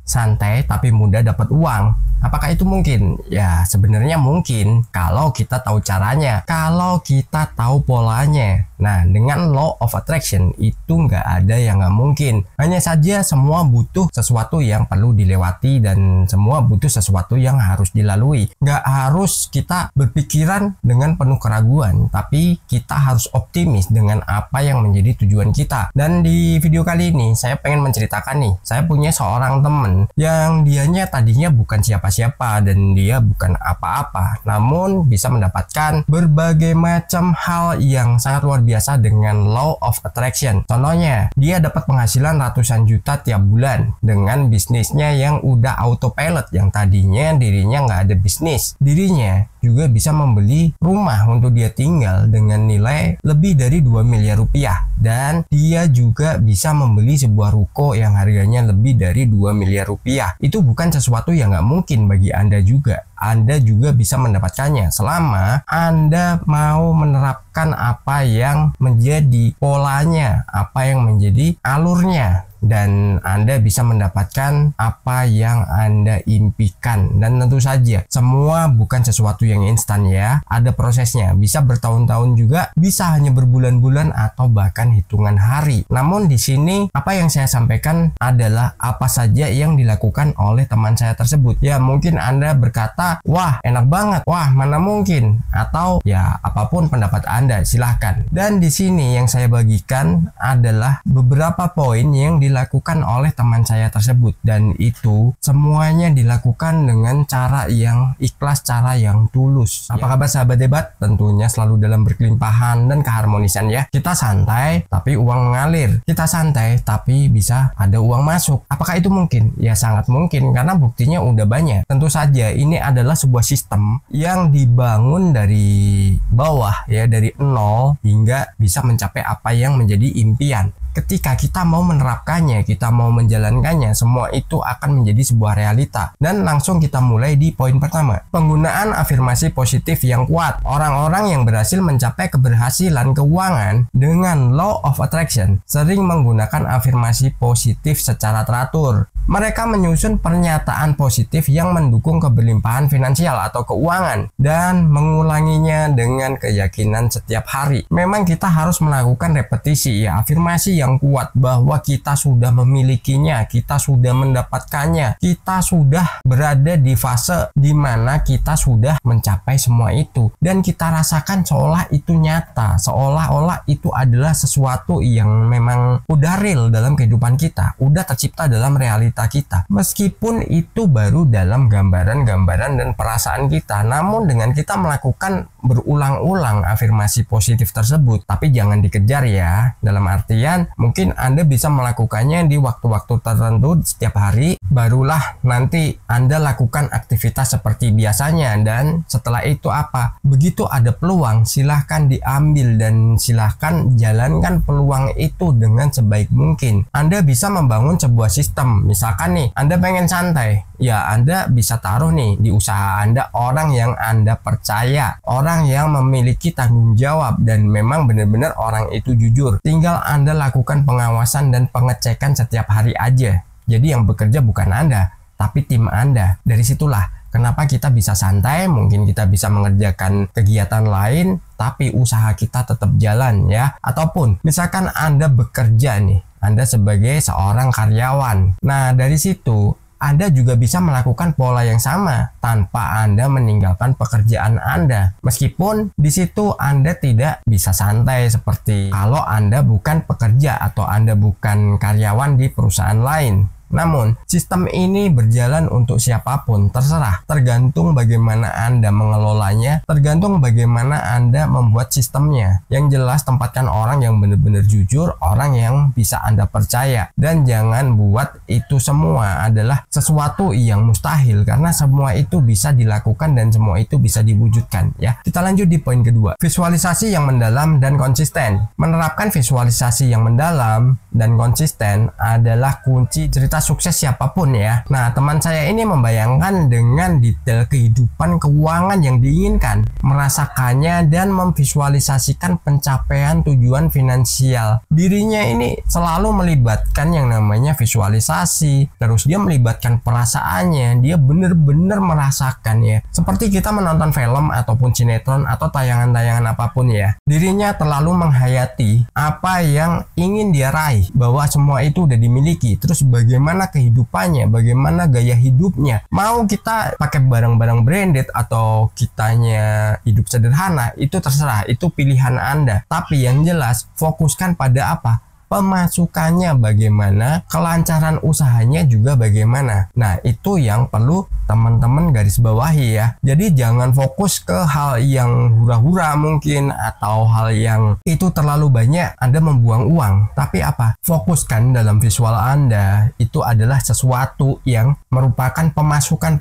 santai tapi mudah dapat uang. Apakah itu mungkin? Ya sebenarnya mungkin kalau kita tahu caranya, kalau kita tahu polanya. Nah dengan law of attraction itu nggak ada yang nggak mungkin. Hanya saja semua butuh sesuatu yang perlu dilewati dan semua butuh sesuatu yang harus dilalui. Nggak harus kita berpikiran dengan penuh keraguan, tapi kita harus optimis dengan apa yang menjadi tujuan kita. Dan di video kali ini saya pengen menceritakan nih, saya punya seorang teman yang dianya tadinya bukan siapa-siapa dan dia bukan apa-apa, namun bisa mendapatkan berbagai macam hal yang sangat luar biasa dengan law of attraction. Contohnya, dia dapat penghasilan ratusan juta tiap bulan dengan bisnisnya yang udah autopilot, yang tadinya dirinya nggak ada bisnis. Dirinya juga bisa membeli rumah untuk dia tinggal dengan nilai lebih dari 2 miliar rupiah, dan dia juga bisa membeli sebuah ruko yang harganya lebih dari 2 miliar rupiah. Itu bukan sesuatu yang nggak mungkin bagi Anda juga. Anda juga bisa mendapatkannya selama Anda mau menerapkan apa yang menjadi polanya, apa yang menjadi alurnya, dan Anda bisa mendapatkan apa yang Anda impikan. Dan tentu saja semua bukan sesuatu yang instan ya, ada prosesnya, bisa bertahun-tahun juga, bisa hanya berbulan-bulan atau bahkan hitungan hari. Namun di sini apa yang saya sampaikan adalah apa saja yang dilakukan oleh teman saya tersebut. Ya mungkin Anda berkata, wah enak banget, wah mana mungkin, atau ya apapun pendapat Anda, silahkan. Dan di sini yang saya bagikan adalah beberapa poin yang dilakukan oleh teman saya tersebut, dan itu semuanya dilakukan dengan cara yang ikhlas, cara yang tulus. Apa kabar sahabat debat? Tentunya selalu dalam berkelimpahan dan keharmonisan ya. Kita santai tapi uang mengalir, kita santai tapi bisa ada uang masuk. Apakah itu mungkin? Ya sangat mungkin, karena buktinya udah banyak. Tentu saja ini adalah sebuah sistem yang dibangun dari bawah ya, dari nol hingga bisa mencapai apa yang menjadi impian. Ketika kita mau menerapkannya, kita mau menjalankannya, semua itu akan menjadi sebuah realita. Dan langsung kita mulai di poin pertama, penggunaan afirmasi positif yang kuat. Orang-orang yang berhasil mencapai keberhasilan keuangan dengan law of attraction sering menggunakan afirmasi positif secara teratur. Mereka menyusun pernyataan positif yang mendukung keberlimpahan finansial atau keuangan dan mengulanginya dengan keyakinan setiap hari. Memang kita harus melakukan repetisi ya, afirmasi yang kuat bahwa kita sudah memilikinya, kita sudah mendapatkannya, kita sudah berada di fase di mana kita sudah mencapai semua itu, dan kita rasakan seolah itu nyata, seolah-olah itu adalah sesuatu yang memang udah real dalam kehidupan kita, udah tercipta dalam realita kita, meskipun itu baru dalam gambaran-gambaran dan perasaan kita. Namun dengan kita melakukan berulang-ulang afirmasi positif tersebut, tapi jangan dikejar ya, dalam artian mungkin Anda bisa melakukannya di waktu-waktu tertentu setiap hari, barulah nanti Anda lakukan aktivitas seperti biasanya. Dan setelah itu apa? Begitu ada peluang, silahkan diambil dan silahkan jalankan peluang itu dengan sebaik mungkin. Anda bisa membangun sebuah sistem. Misalkan nih, Anda pengen santai, ya Anda bisa taruh nih di usaha Anda orang yang Anda percaya, orang yang memiliki tanggung jawab dan memang benar-benar orang itu jujur. Tinggal Anda lakukan pengawasan dan pengecekan setiap hari aja. Jadi yang bekerja bukan Anda, tapi tim Anda. Dari situlah kenapa kita bisa santai, mungkin kita bisa mengerjakan kegiatan lain, tapi usaha kita tetap jalan ya. Ataupun misalkan Anda bekerja nih, Anda sebagai seorang karyawan. Nah dari situ Anda juga bisa melakukan pola yang sama tanpa Anda meninggalkan pekerjaan Anda. Meskipun di situ Anda tidak bisa santai seperti kalau Anda bukan pekerja atau Anda bukan karyawan di perusahaan lain. Namun, sistem ini berjalan untuk siapapun, terserah. Tergantung bagaimana Anda mengelolanya, tergantung bagaimana Anda membuat sistemnya. Yang jelas tempatkan orang yang benar-benar jujur, orang yang bisa Anda percaya. Dan jangan buat itu semua adalah sesuatu yang mustahil, karena semua itu bisa dilakukan dan semua itu bisa diwujudkan ya. Kita lanjut di poin kedua, visualisasi yang mendalam dan konsisten. Menerapkan visualisasi yang mendalam dan konsisten adalah kunci cerita sukses siapapun ya. Nah, teman saya ini membayangkan dengan detail kehidupan keuangan yang diinginkan, merasakannya dan memvisualisasikan pencapaian tujuan finansial. Dirinya ini selalu melibatkan yang namanya visualisasi, terus dia melibatkan perasaannya, dia benar-benar merasakan ya. Seperti kita menonton film ataupun sinetron atau tayangan-tayangan apapun ya. Dirinya terlalu menghayati apa yang ingin dia raih, bahwa semua itu udah dimiliki. Terus bagaimana kehidupannya, bagaimana gaya hidupnya. Mau kita pakai barang-barang branded atau kitanya hidup sederhana, itu terserah, itu pilihan Anda. Tapi yang jelas fokuskan pada apa? Pemasukannya bagaimana, kelancaran usahanya juga bagaimana. Nah, itu yang perlu teman-teman garis bawahi ya. Jadi jangan fokus ke hal yang hura-hura mungkin, atau hal yang itu terlalu banyak Anda membuang uang. Tapi apa? Fokuskan dalam visual Anda itu adalah sesuatu yang merupakan pemasukan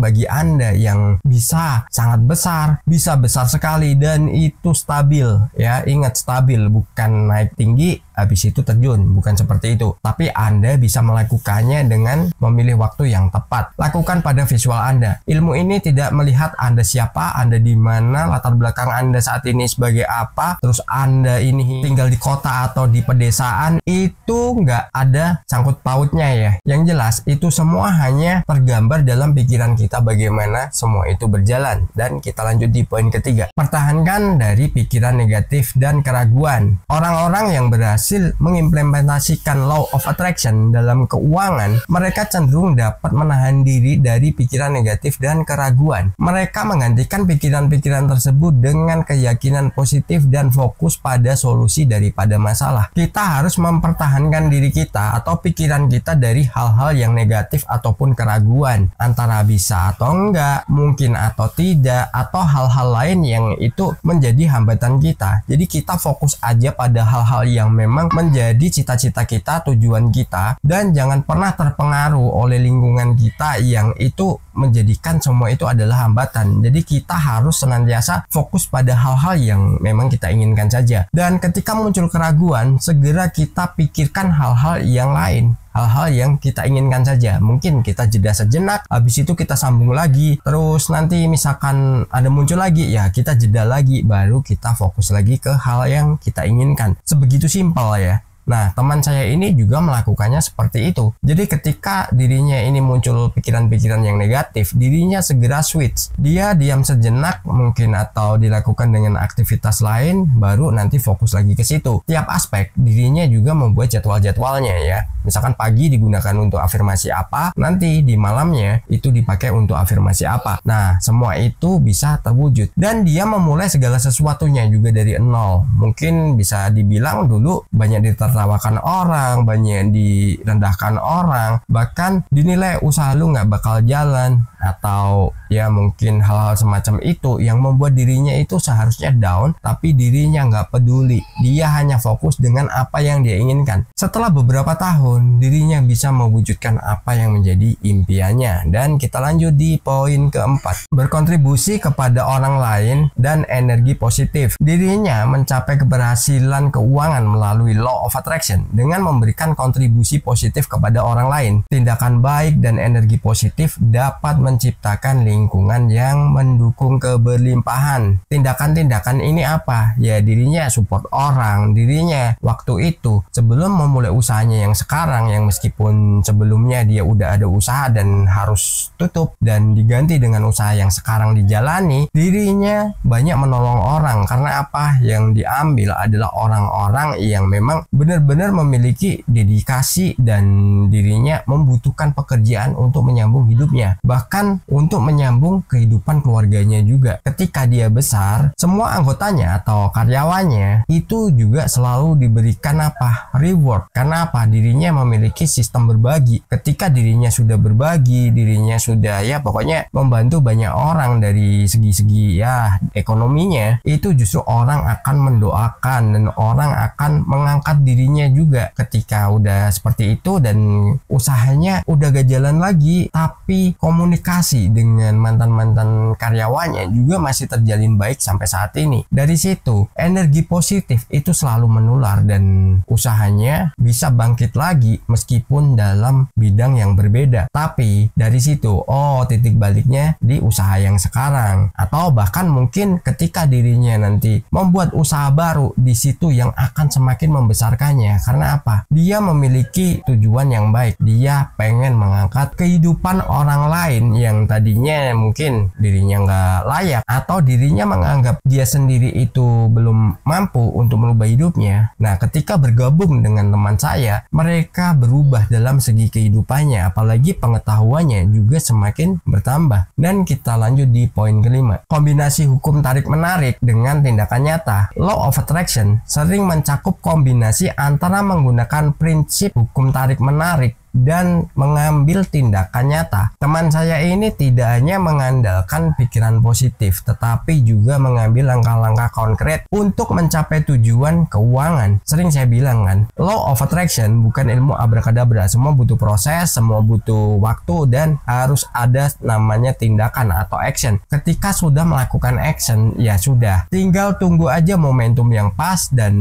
bagi Anda yang bisa sangat besar, bisa besar sekali, dan itu stabil ya. Ingat, stabil, bukan naik tinggi habis itu terjun, bukan seperti itu. Tapi Anda bisa melakukannya dengan memilih waktu yang tepat. Lakukan pada visual Anda. Ilmu ini tidak melihat Anda siapa, Anda di mana, latar belakang Anda saat ini sebagai apa, terus Anda ini tinggal di kota atau di pedesaan, itu nggak ada sangkut pautnya ya. Yang jelas itu semua hanya tergambar dalam pikiran kita bagaimana semua itu berjalan. Dan kita lanjut di poin ketiga. Pertahankan dari pikiran negatif dan keraguan. Orang-orang yang berhasil mengimplementasikan law of attraction dalam keuangan, mereka cenderung dapat menahan diri dari pikiran negatif dan keraguan. Mereka menggantikan pikiran-pikiran tersebut dengan keyakinan positif dan fokus pada solusi daripada masalah. Kita harus mempertahankan diri kita atau pikiran kita dari hal-hal yang negatif ataupun keraguan, antara bisa atau enggak, mungkin atau tidak, atau hal-hal lain yang itu menjadi hambatan kita. Jadi kita fokus aja pada hal-hal yang memang menjadi cita-cita kita, tujuan kita, dan jangan pernah terpengaruh oleh lingkungan kita yang itu menjadikan semua itu adalah hambatan. Jadi kita harus senantiasa fokus pada hal-hal yang memang kita inginkan saja. Dan ketika muncul keraguan, segera kita pikirkan hal-hal yang lain, hal-hal yang kita inginkan saja. Mungkin kita jeda sejenak, habis itu kita sambung lagi, terus nanti misalkan ada muncul lagi, ya kita jeda lagi, baru kita fokus lagi ke hal yang kita inginkan. Sebegitu simpel ya. Nah, teman saya ini juga melakukannya seperti itu. Jadi ketika dirinya ini muncul pikiran-pikiran yang negatif, dirinya segera switch. Dia diam sejenak mungkin, atau dilakukan dengan aktivitas lain, baru nanti fokus lagi ke situ. Tiap aspek dirinya juga membuat jadwal-jadwalnya ya. Misalkan pagi digunakan untuk afirmasi apa, nanti di malamnya itu dipakai untuk afirmasi apa. Nah, semua itu bisa terwujud. Dan dia memulai segala sesuatunya juga dari nol. Mungkin bisa dibilang dulu banyak ditertawakan orang, banyak direndahkan orang, bahkan dinilai usaha lu nggak bakal jalan, atau ya mungkin hal-hal semacam itu yang membuat dirinya itu seharusnya down, tapi dirinya nggak peduli. Dia hanya fokus dengan apa yang dia inginkan. Setelah beberapa tahun, dirinya bisa mewujudkan apa yang menjadi impiannya. Dan kita lanjut di poin keempat. Berkontribusi kepada orang lain dan energi positif. Dirinya mencapai keberhasilan keuangan melalui law of attraction dengan memberikan kontribusi positif kepada orang lain. Tindakan baik dan energi positif dapat menciptakan lingkungan yang mendukung keberlimpahan. Tindakan-tindakan ini apa? Ya, dirinya support orang, dirinya waktu itu sebelum memulai usahanya yang sekarang, yang meskipun sebelumnya dia udah ada usaha dan harus tutup dan diganti dengan usaha yang sekarang dijalani, dirinya banyak menolong orang. Karena apa? Yang diambil adalah orang-orang yang memang benar-benar memiliki dedikasi dan dirinya membutuhkan pekerjaan untuk menyambung hidupnya, bahkan untuk menyambung kehidupan keluarganya juga. Ketika dia besar, semua anggotanya atau karyawannya itu juga selalu diberikan apa? Reward. Karena apa? Dirinya memiliki sistem berbagi. Ketika dirinya sudah berbagi, dirinya sudah ya pokoknya membantu banyak orang dari segi-segi ya ekonominya, itu justru orang akan mendoakan dan orang akan mengangkat diri dirinya juga ketika udah seperti itu dan usahanya udah gak jalan lagi, tapi komunikasi dengan mantan-mantan karyawannya juga masih terjalin baik sampai saat ini. Dari situ energi positif itu selalu menular dan usahanya bisa bangkit lagi meskipun dalam bidang yang berbeda. Tapi dari situ titik baliknya di usaha yang sekarang, atau bahkan mungkin ketika dirinya nanti membuat usaha baru, di situ yang akan semakin membesarkannya. Karena apa? Dia memiliki tujuan yang baik. Dia pengen mengangkat kehidupan orang lain yang tadinya mungkin dirinya nggak layak, atau dirinya menganggap dia sendiri itu belum mampu untuk merubah hidupnya. Nah, ketika bergabung dengan teman saya, mereka berubah dalam segi kehidupannya, apalagi pengetahuannya juga semakin bertambah. Dan kita lanjut di poin kelima. Kombinasi hukum tarik-menarik dengan tindakan nyata. Law of Attraction sering mencakup kombinasi antara menggunakan prinsip hukum tarik-menarik dan mengambil tindakan nyata. Teman saya ini tidak hanya mengandalkan pikiran positif, tetapi juga mengambil langkah-langkah konkret untuk mencapai tujuan keuangan. Sering saya bilang kan, law of attraction bukan ilmu abrakadabra. Semua butuh proses, semua butuh waktu, dan harus ada namanya tindakan atau action. Ketika sudah melakukan action, ya sudah, tinggal tunggu aja momentum yang pas dan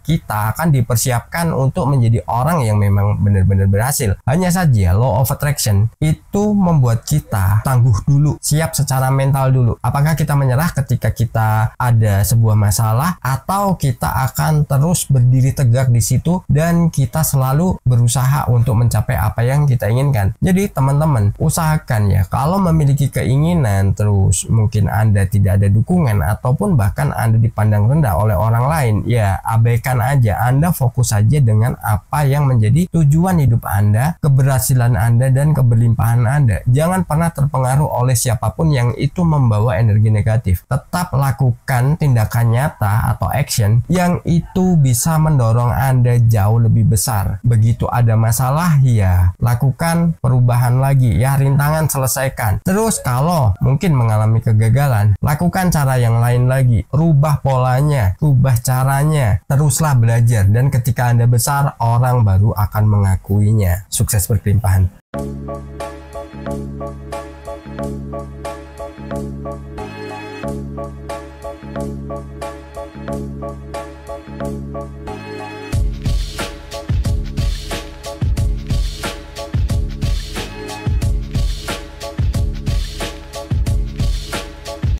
kita akan dipersiapkan untuk menjadi orang yang memang benar-benar berhasil. Hanya saja law of attraction itu membuat kita tangguh dulu, siap secara mental dulu. Apakah kita menyerah ketika kita ada sebuah masalah, atau kita akan terus berdiri tegak di situ dan kita selalu berusaha untuk mencapai apa yang kita inginkan. Jadi teman-teman, usahakan ya, kalau memiliki keinginan terus mungkin Anda tidak ada dukungan ataupun bahkan Anda dipandang rendah oleh orang lain, ya abaikan aja. Anda fokus saja dengan apa yang menjadi tujuan hidup Anda, keberhasilan Anda, dan keberlimpahan Anda. Jangan pernah terpengaruh oleh siapapun yang itu membawa energi negatif. Tetap lakukan tindakan nyata atau action yang itu bisa mendorong Anda jauh lebih besar. Begitu ada masalah, ya lakukan perubahan lagi, ya rintangan selesaikan. Terus kalau mungkin mengalami kegagalan, lakukan cara yang lain lagi, rubah polanya, rubah caranya, teruslah belajar, dan ketika Anda besar, orang baru akan mengakuinya. Sukses berkelimpahan.